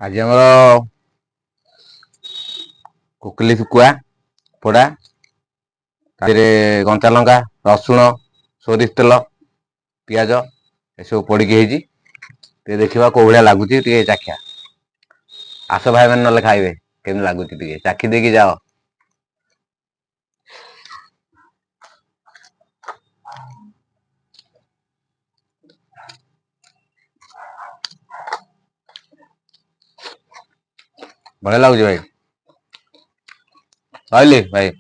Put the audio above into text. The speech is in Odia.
ଆଜି ଆମର କୁକିଲି ଶୁଖୁଆ ପୋଡା ତାରେ କଞ୍ଚା ଲଙ୍କା ରସୁଣ ସୋରିଷ ତେଲ ପିଆଜ ଏସବୁ ପଡିକି ହେଇଛି। ଟିକେ ଦେଖିବା କୋଉ ଭଳିଆ ଲାଗୁଛି ଟିକେ ଚାଖିଆ। ଆସ ଭାଇ ମାନେ ନହେଲେ ଖାଇବେ କେମିତି ଲାଗୁଛି ଟିକେ ଚାଖି ଦେଇକି ଯାଅ। ବଢିଆ ଲାଗୁଛି ଭାଇ। ରହିଲି ଭାଇ।